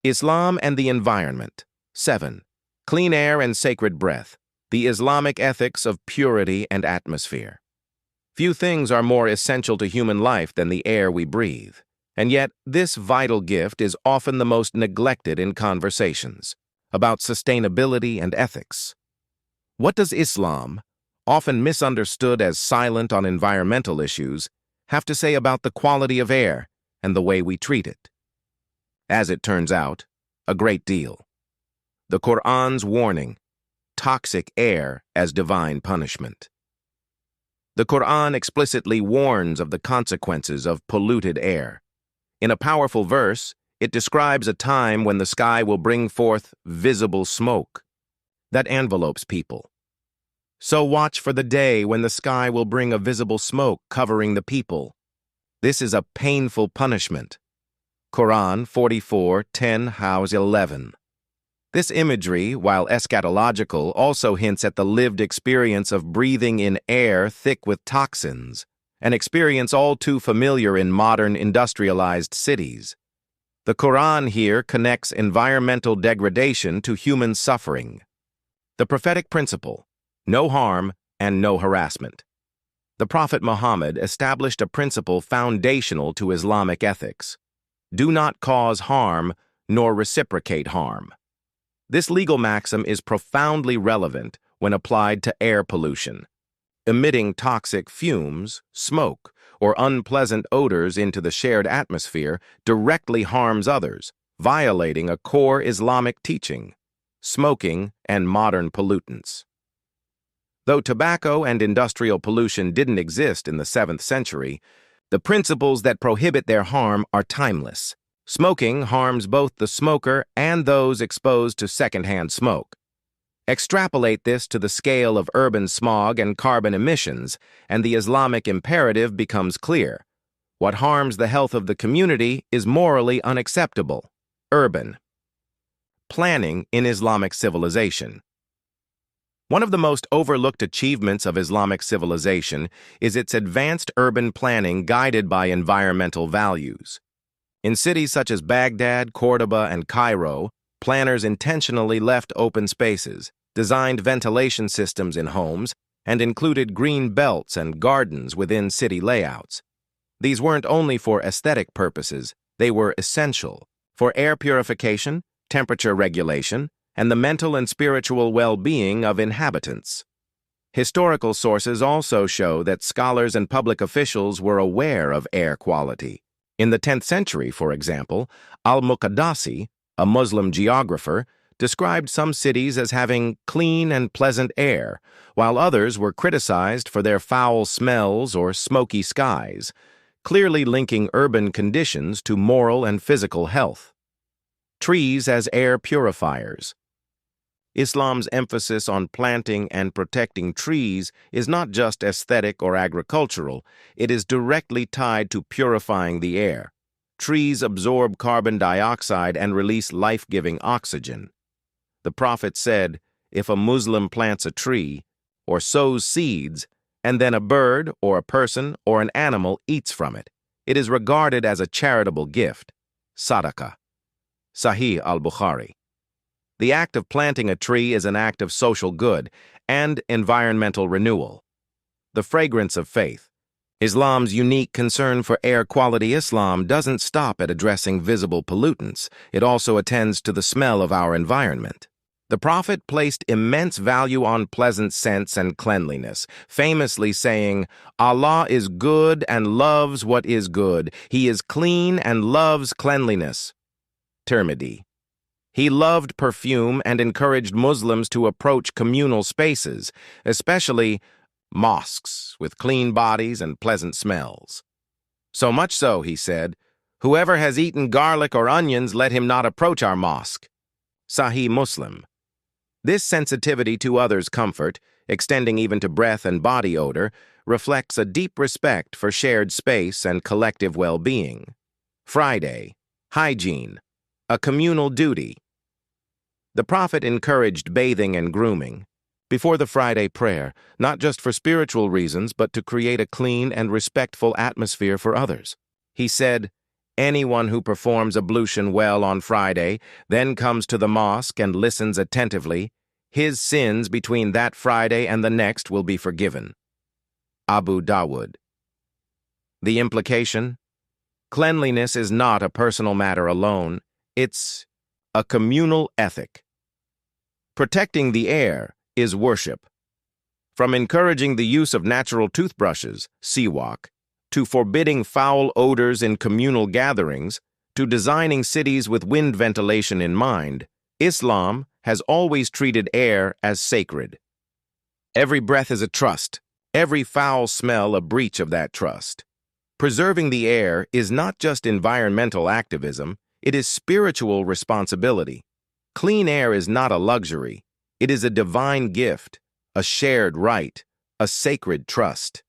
Islam and the Environment. 7. Clean air and sacred breath. The Islamic ethics of purity and atmosphere. Few things are more essential to human life than the air we breathe, and yet this vital gift is often the most neglected in conversations about sustainability and ethics. What does Islam, often misunderstood as silent on environmental issues, have to say about the quality of air and the way we treat it? As it turns out, a great deal. The Qur'an's warning, toxic air as divine punishment. The Qur'an explicitly warns of the consequences of polluted air. In a powerful verse, it describes a time when the sky will bring forth visible smoke that envelopes people. So watch for the day when the sky will bring a visible smoke covering the people. This is a painful punishment. Quran 44:10-11. This imagery, while eschatological, also hints at the lived experience of breathing in air thick with toxins, an experience all too familiar in modern industrialized cities. The Quran here connects environmental degradation to human suffering. The prophetic principle, no harm and no harassment. The Prophet Muhammad established a principle foundational to Islamic ethics. Do not cause harm nor reciprocate harm. This legal maxim is profoundly relevant when applied to air pollution. Emitting toxic fumes, smoke, or unpleasant odors into the shared atmosphere directly harms others, violating a core Islamic teaching: smoking and modern pollutants. Though tobacco and industrial pollution didn't exist in the 7th century, the principles that prohibit their harm are timeless. Smoking harms both the smoker and those exposed to secondhand smoke. Extrapolate this to the scale of urban smog and carbon emissions, and the Islamic imperative becomes clear. What harms the health of the community is morally unacceptable. Urban planning in Islamic civilization. One of the most overlooked achievements of Islamic civilization is its advanced urban planning guided by environmental values. In cities such as Baghdad, Cordoba, and Cairo, planners intentionally left open spaces, designed ventilation systems in homes, and included green belts and gardens within city layouts. These weren't only for aesthetic purposes, they were essential for air purification, temperature regulation, and the mental and spiritual well-being of inhabitants. Historical sources also show that scholars and public officials were aware of air quality. In the 10th century, for example, Al-Muqaddasi, a Muslim geographer, described some cities as having clean and pleasant air, while others were criticized for their foul smells or smoky skies, clearly linking urban conditions to moral and physical health. Trees as air purifiers. Islam's emphasis on planting and protecting trees is not just aesthetic or agricultural, it is directly tied to purifying the air. Trees absorb carbon dioxide and release life-giving oxygen. The Prophet said, if a Muslim plants a tree or sows seeds, and then a bird or a person or an animal eats from it, it is regarded as a charitable gift, sadaqah. Sahih al-Bukhari. The act of planting a tree is an act of social good and environmental renewal. The fragrance of faith. Islam's unique concern for air quality. Islam doesn't stop at addressing visible pollutants. It also attends to the smell of our environment. The Prophet placed immense value on pleasant scents and cleanliness, famously saying, Allah is good and loves what is good. He is clean and loves cleanliness. Tirmidhi. He loved perfume and encouraged Muslims to approach communal spaces, especially mosques with clean bodies and pleasant smells. So much so, he said, whoever has eaten garlic or onions, let him not approach our mosque. Sahih Muslim. This sensitivity to others' comfort, extending even to breath and body odor, reflects a deep respect for shared space and collective well-being. Friday. Hygiene. A communal duty. The Prophet encouraged bathing and grooming before the Friday prayer, not just for spiritual reasons, but to create a clean and respectful atmosphere for others. He said, Anyone who performs ablution well on Friday, then comes to the mosque and listens attentively, his sins between that Friday and the next will be forgiven. Abu Dawud. The implication? Cleanliness is not a personal matter alone, it's a communal ethic. Protecting the air is worship. From encouraging the use of natural toothbrushes, siwak, to forbidding foul odors in communal gatherings, to designing cities with wind ventilation in mind, Islam has always treated air as sacred. Every breath is a trust, every foul smell a breach of that trust. Preserving the air is not just environmental activism, it is spiritual responsibility. Clean air is not a luxury, it is a divine gift, a shared right, a sacred trust.